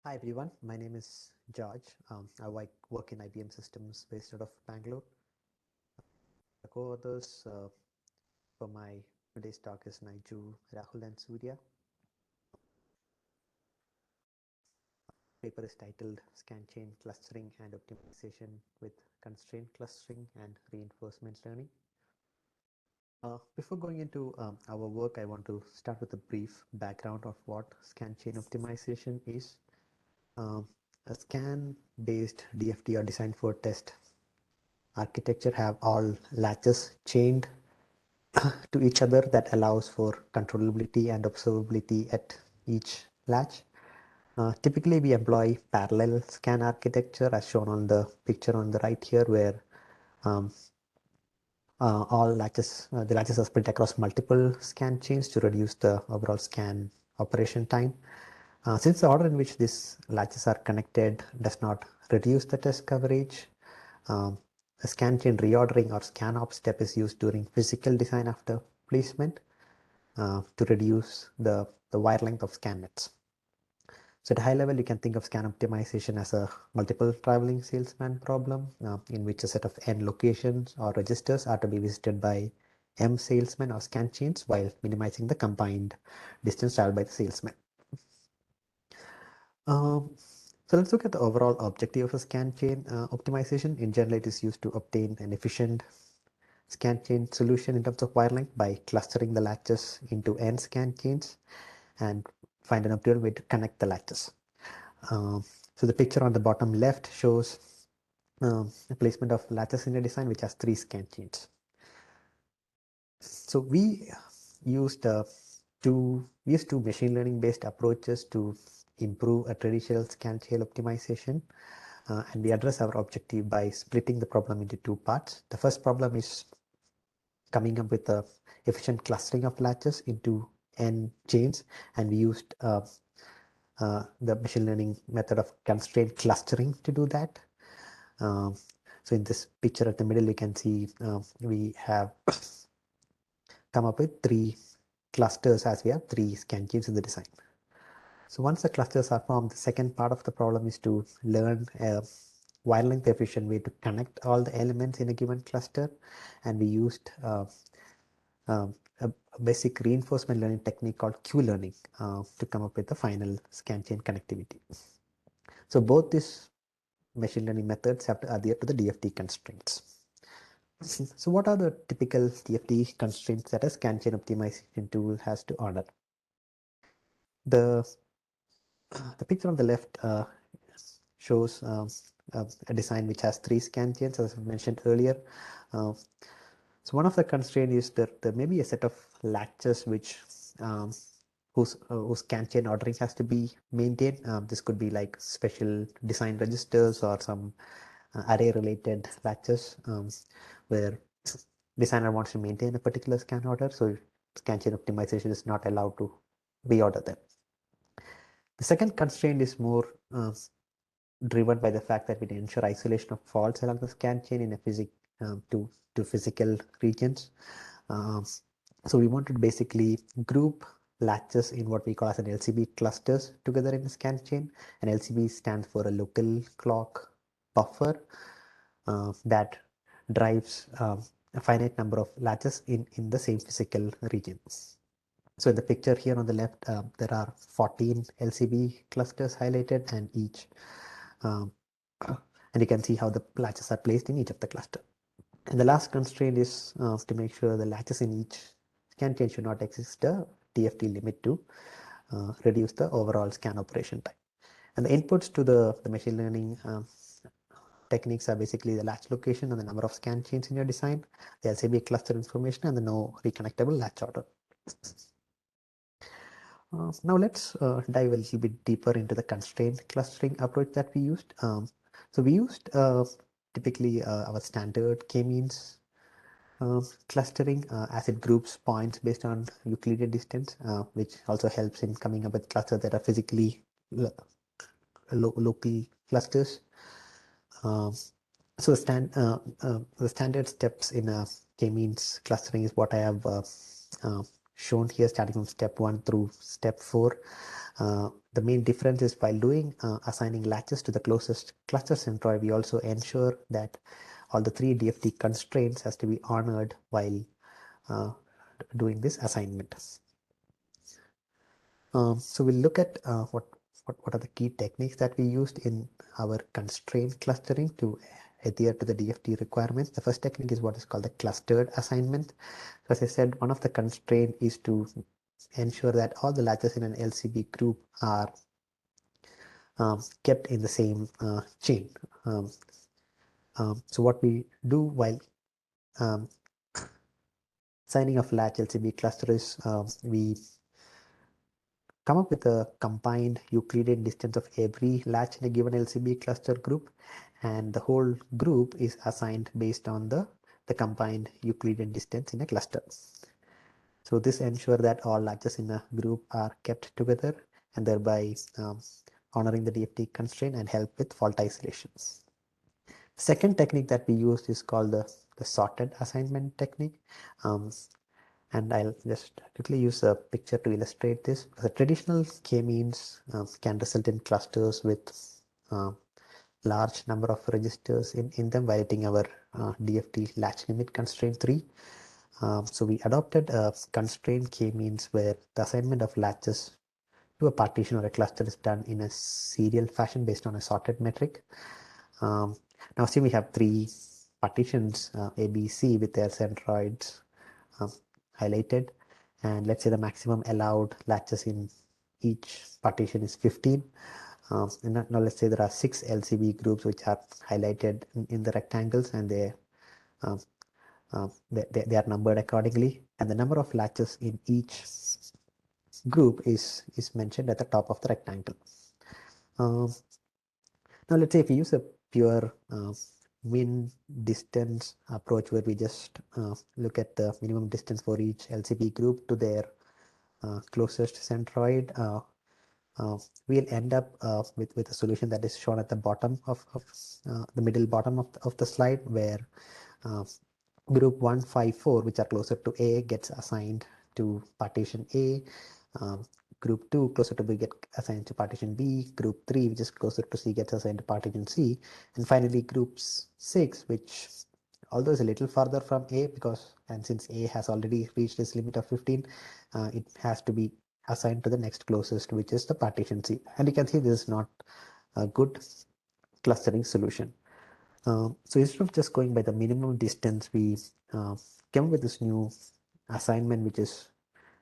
Hi everyone, my name is George. I work in IBM Systems based out of Bangalore. The co-authors for my today's talk is Naiju, Rahul and Suriya. Paper is titled Scan Chain Clustering and Optimization with Constraint Clustering and Reinforcement Learning. Before going into our work, I want to start with a brief background of what scan chain optimization is. Um, a scan-based DFT or designed for test architecture have all latches chained to each other that allows for controllability and observability at each latch. Typically, we employ parallel scan architecture as shown on the picture on the right here, where um, all latches, the latches are split across multiple scan chains to reduce the overall scan operation time. Since the order in which these latches are connected does not reduce the test coverage, um, a scan chain reordering or scan op step is used during physical design after placement to reduce the wire length of scan nets. So at a high level, you can think of scan optimization as a multiple traveling salesman problem in which a set of n locations or registers are to be visited by m salesmen or scan chains while minimizing the combined distance traveled by the salesman. Um, so let's look at the overall objective of a scan chain optimization. In general, it is used to obtain an efficient scan chain solution in terms of wire length by clustering the latches into n scan chains and find an optimal way to connect the latches. Um, so the picture on the bottom left shows the placement of latches in a design which has 3 scan chains. So we used two machine learning based approaches to improve a traditional scan chain optimization. And we address our objective by splitting the problem into 2 parts. The first problem is coming up with a efficient clustering of latches into n chains, and we used the machine learning method of constraint clustering to do that. Um, so in this picture at the middle, you can see we have come up with 3 clusters as we have 3 scan chains in the design. So once the clusters are formed, the second part of the problem is to learn a wire length efficient way to connect all the elements in a given cluster, and we used a basic reinforcement learning technique called Q-learning to come up with the final scan chain connectivity. So both these machine learning methods have to adhere to the DFT constraints. So what are the typical DFT constraints that a scan chain optimization tool has to honor? The, the picture on the left shows a design which has 3 scan chains, as I mentioned earlier. Uh, so one of the constraints is that there may be a set of latches which um, whose scan chain ordering has to be maintained. This could be like special design registers or some array related latches where designer wants to maintain a particular scan order, so scan chain optimization is not allowed to reorder them. The second constraint is more driven by the fact that we ensure isolation of faults along the scan chain in a to physical regions. Um, so we want to basically group latches in what we call as an LCB clusters together in the scan chain. And LCB stands for a local clock buffer that drives a finite number of latches in the same physical region. So in the picture here on the left, there are 14 LCB clusters highlighted, and each um, and you can see how the latches are placed in each of the cluster. And the last constraint is to make sure the latches in each scan chain should not exceed the TFT limit to reduce the overall scan operation time. And the inputs to the machine learning techniques are basically the latch location and the number of scan chains in your design, the LCB cluster information, and the no reconnectable latch order. Now let's dive a little bit deeper into the constraint clustering approach that we used. So we used typically our standard k-means clustering as it groups points based on Euclidean distance, which also helps in coming up with clusters that are physically local clusters. Um, so the standard steps in a k-means clustering is what I have shown here starting from step 1 through step 4. The main difference is while doing assigning latches to the closest cluster centroid, we also ensure that all the 3 DFT constraints has to be honored while doing this assignment. So we'll look at what are the key techniques that we used in our constraint clustering to adhere to the DFT requirements. The first technique is what is called the clustered assignment. So as I said, one of the constraints is to ensure that all the latches in an LCB group are kept in the same chain. So what we do while signing of latch LCB cluster is we come up with a combined Euclidean distance of every latch in a given LCB cluster group, and the whole group is assigned based on the combined Euclidean distance in a cluster. So this ensures that all latches in a group are kept together and thereby honoring the DFT constraint and help with fault isolations. Second technique that we used is called the sorted assignment technique. And I'll just quickly use a picture to illustrate this. The traditional k-means can result in clusters with large number of registers in them, violating our DFT latch limit constraint 3. So we adopted a constraint k-means where the assignment of latches to a partition or a cluster is done in a serial fashion based on a sorted metric. Now see, we have 3 partitions, A, B, C, with their centroids highlighted, and let's say the maximum allowed latches in each partition is 15. And now let's say there are 6 LCB groups which are highlighted in the rectangles, and they are numbered accordingly, and the number of latches in each group is mentioned at the top of the rectangle. Now let's say if we use a pure min distance approach where we just look at the minimum distance for each LCB group to their closest centroid, we'll end up with a solution that is shown at the bottom of the middle bottom of the slide, where group 1, 5, 4, which are closer to A, gets assigned to partition A. Group 2 closer to B get assigned to partition B. Group 3, which is closer to C, gets assigned to partition C. And finally, group 6, which although is a little farther from A, and since A has already reached its limit of 15, it has to be assigned to the next closest, which is the partition C. And you can see this is not a good clustering solution. So instead of just going by the minimum distance, we came up with this new assignment, which is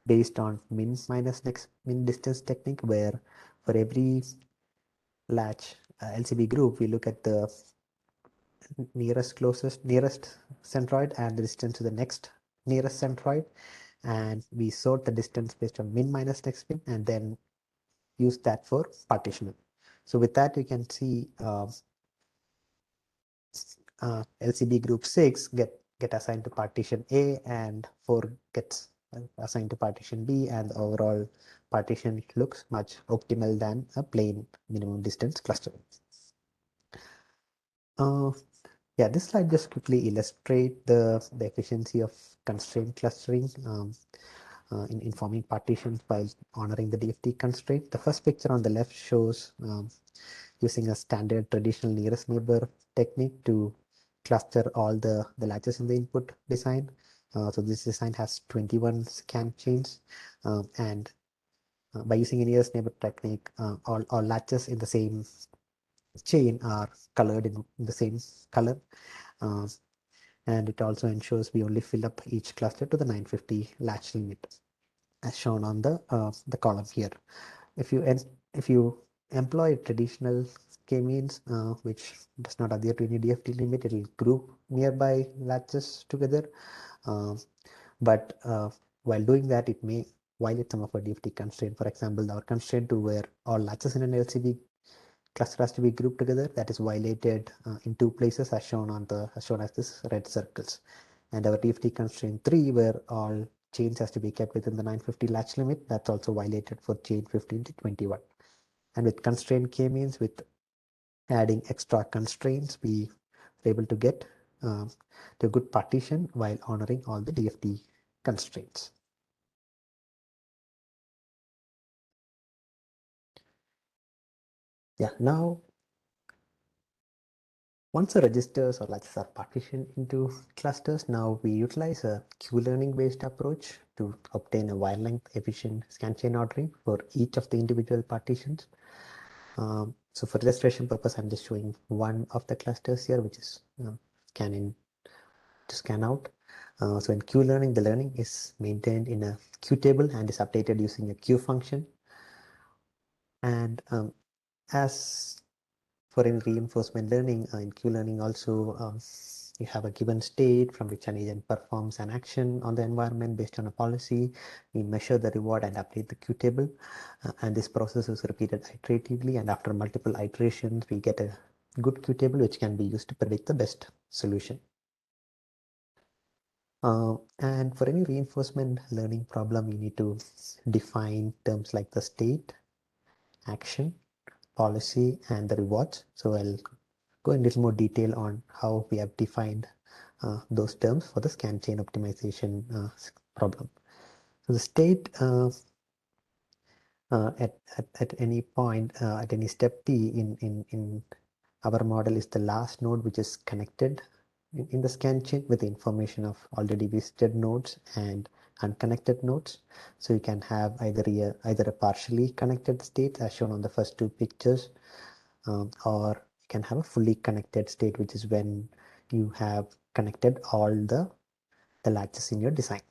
based on min minus next min distance technique, where for every latch LCB group, we look at the nearest centroid and the distance to the next nearest centroid, and we sort the distance based on min minus next min, and then use that for partitioning. So with that, you can see LCB group 6 get assigned to partition A, and 4 gets assigned to partition B, and the overall partition looks much optimal than a plain minimum distance cluster. Yeah, this slide just quickly illustrate the efficiency of constraint clustering in forming partitions while honoring the DFT constraint. The first picture on the left shows using a standard traditional nearest neighbor technique to cluster all the latches in the input design. So this design has 21 scan chains, and by using a nearest neighbor technique, all latches in the same chain are colored in the same color. And it also ensures we only fill up each cluster to the 950 latch limit, as shown on the column here. If you employ traditional k-means, which does not adhere to any DFT limit, it will group nearby latches together. But while doing that, it may violate some of our DFT constraint. For example, our constraint to where all latches in an LCB cluster has to be grouped together, that is violated in 2 places, as shown as this red circles. And our DFT constraint 3, where all chains has to be kept within the 950 latch limit, that's also violated for chain 15 to 21. And with constraint k-means, with adding extra constraints, we are able to get to a good partition while honoring all the DFT constraints. Now once the registers or latches are partitioned into clusters, now we utilize a Q-learning based approach to obtain a wire length efficient scan chain ordering for each of the individual partitions. So for illustration purpose, I'm just showing one of the clusters here, which is scan in to scan out. So in Q-learning, the learning is maintained in a Q table and is updated using a Q function. And as for in reinforcement learning, in Q-learning also, you have a given state from which an agent performs an action on the environment based on a policy. We measure the reward and update the Q table. And this process is repeated iteratively. And after multiple iterations, we get a good Q table, which can be used to predict the best solution. And for any reinforcement learning problem, you need to define terms like the state, action, policy, and the rewards. So I'll go in a little more detail on how we have defined those terms for the scan chain optimization problem. So the state at any point, at any step t in our model is the last node which is connected in the scan chain with the information of already visited nodes and unconnected nodes. So you can have either a partially connected state as shown on the first two pictures, or you can have a fully connected state, which is when you have connected all the latches in your design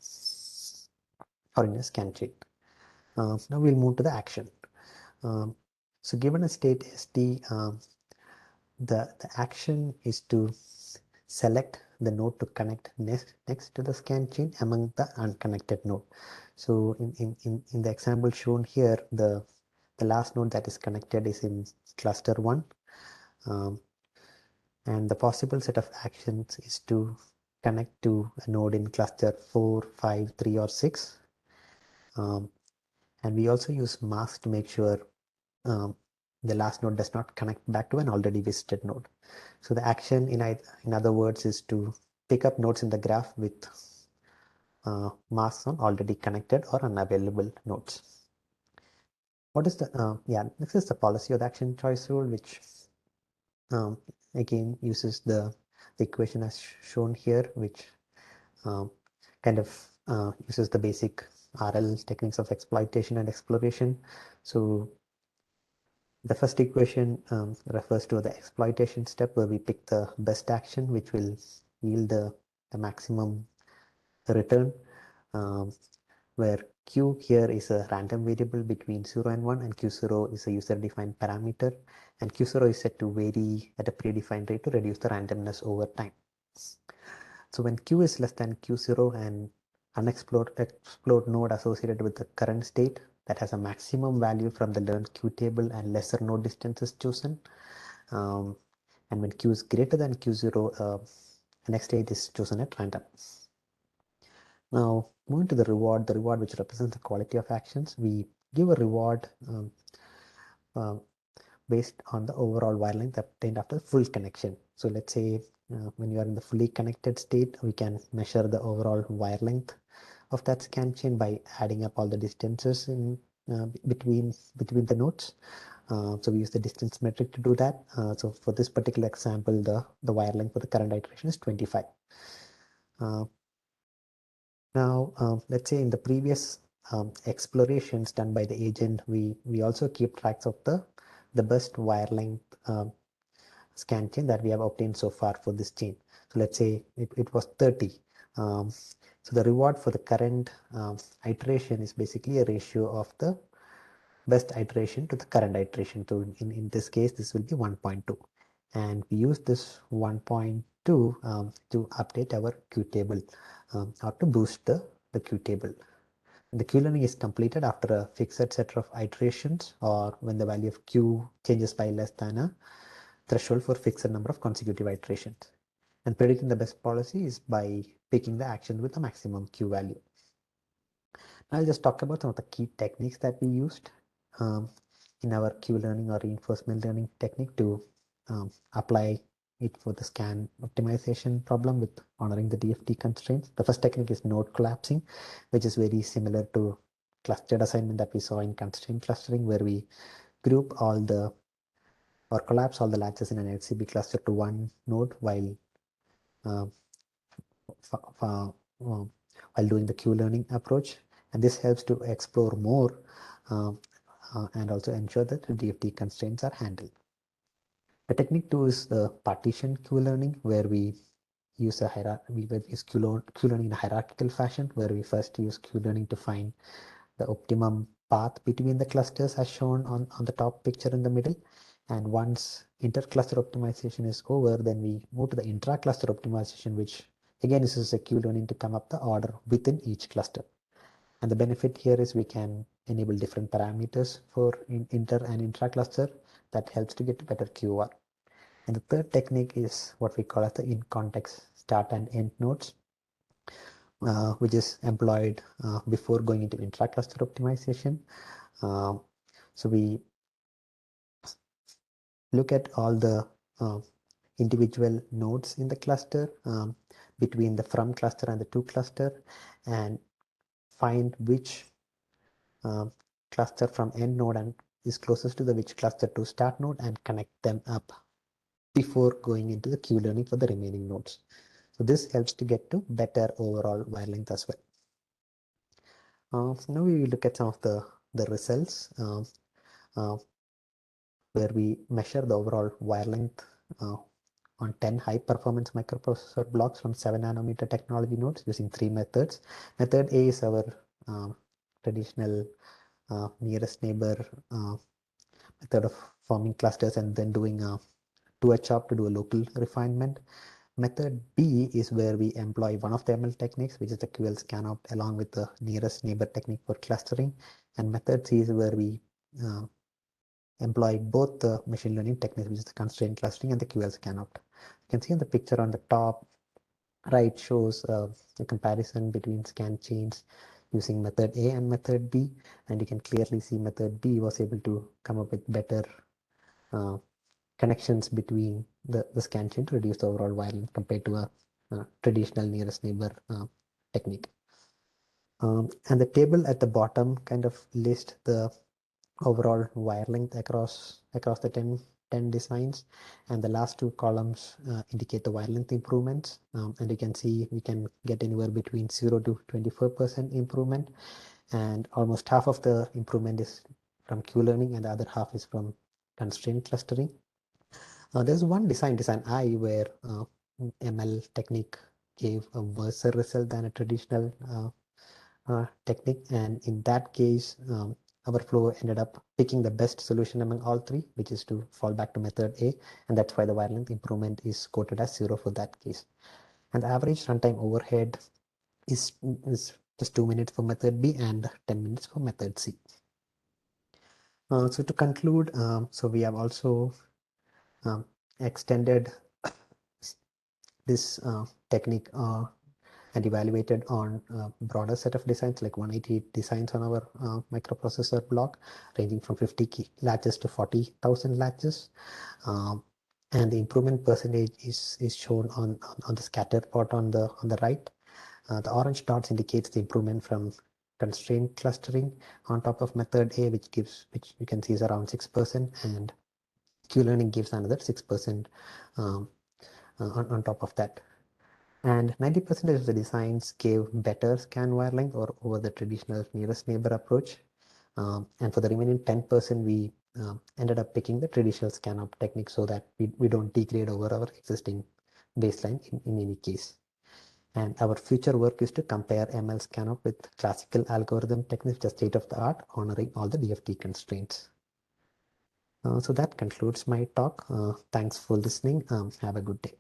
or in your scan chain. Now we'll move to the action. So given a state ST, the action is to select the node to connect next to the scan chain among the unconnected node. So in the example shown here, the last node that is connected is in cluster 1. And the possible set of actions is to connect to a node in cluster 4, 5, 3, or 6. And we also use mask to make sure the last node does not connect back to an already visited node. So the action, in other words, is to pick up nodes in the graph with masks on already connected or unavailable nodes. What is the, next is the policy or the action choice rule, which again uses the equation as shown here, which kind of uses the basic RL techniques of exploitation and exploration. So the first equation refers to the exploitation step, where we pick the best action which will yield the maximum return, where Q here is a random variable between 0 and 1, and Q0 is a user-defined parameter, and Q0 is set to vary at a predefined rate to reduce the randomness over time. So when Q is less than Q0, and unexplored node associated with the current state that has a maximum value from the learned Q table and lesser node distance is chosen. And when Q is greater than Q0, the next state is chosen at random. Now, moving to the reward which represents the quality of actions, we give a reward based on the overall wire length obtained after full connection. So let's say when you are in the fully connected state, we can measure the overall wire length of that scan chain by adding up all the distances in between the nodes. So we use the distance metric to do that. So for this particular example, the wire length for the current iteration is 25. Now, let's say in the previous explorations done by the agent, we also keep tracks of the best wire length scan chain that we have obtained so far for this chain. So let's say it was 30. So the reward for the current iteration is basically a ratio of the best iteration to the current iteration. So in this case, this will be 1.2. And we use this 1.2 to update our Q table or to boost the Q table. The Q learning is completed after a fixed set of iterations, or when the value of Q changes by less than a threshold for fixed number of consecutive iterations. And predicting the best policy is by picking the action with the maximum Q value. Now I'll just talk about some of the key techniques that we used in our Q learning or reinforcement learning technique to apply it for the scan optimization problem with honoring the DFT constraints. The first technique is node collapsing, which is very similar to clustered assignment that we saw in constraint clustering, where we group all the or collapse all the latches in an HCB cluster to one node uh, while doing the Q-learning approach. And this helps to explore more uh, and also ensure that the DFT constraints are handled. The technique two is the partition Q-learning, where we use Q-learning in a hierarchical fashion, where we first use Q-learning to find the optimum path between the clusters as shown on the top picture in the middle. And once inter-cluster optimization is over, then we move to the intra-cluster optimization, which again uses a Q-learning to come up the order within each cluster. And the benefit here is we can enable different parameters for inter and intra-cluster that helps to get better QoR. And the third technique is what we call as the in-context start and end nodes, which is employed before going into intra-cluster optimization. So we look at all the individual nodes in the cluster between the from cluster and the to cluster, and find which cluster from end node and is closest to the which cluster to start node and connect them up before going into the Q-learning for the remaining nodes. So this helps to get to better overall wire length as well. So now we will look at some of the results where we measure the overall wire length on 10 high performance microprocessor blocks from 7 nanometer technology nodes using 3 methods. Method A is our traditional nearest neighbor method of forming clusters and then doing a 2H chop to do a local refinement. Method B is where we employ one of the ML techniques, which is the QL scan-out, along with the nearest neighbor technique for clustering. And method C is where we employ both the machine learning techniques, which is the constraint clustering and the QL scan-out. You can see in the picture on the top right shows a comparison between scan chains using method A and method B, and you can clearly see method B was able to come up with better connections between the scan chain to reduce the overall wire length compared to a traditional nearest neighbor technique. And the table at the bottom kind of lists the overall wire length across the 10 designs, and the last two columns indicate the wire length improvements, and you can see we can get anywhere between 0 to 24% improvement, and almost half of the improvement is from Q-learning and the other half is from constraint clustering. There's one design I where ML technique gave a worse result than a traditional technique, and in that case our flow ended up picking the best solution among all three, which is to fall back to method A, and that's why the wire length improvement is quoted as 0 for that case. And the average runtime overhead is just 2 minutes for method B and 10 minutes for method C. So to conclude, so we have also extended this technique and evaluated on a broader set of designs, like 180 designs on our microprocessor block, ranging from 50 latches to 40,000 latches. And the improvement percentage is shown on the scatter plot on the right. The orange dots indicates the improvement from constraint clustering on top of method A, which you can see is around 6%, and Q-learning gives another 6% on top of that. And 90% of the designs gave better scan wire length or over the traditional nearest neighbor approach. And for the remaining 10%, we ended up picking the traditional scan-up technique so that we don't degrade over our existing baseline in any case. And our future work is to compare ML scan-up with classical algorithm techniques, just state of the art, honoring all the DFT constraints. So that concludes my talk. Thanks for listening. Have a good day.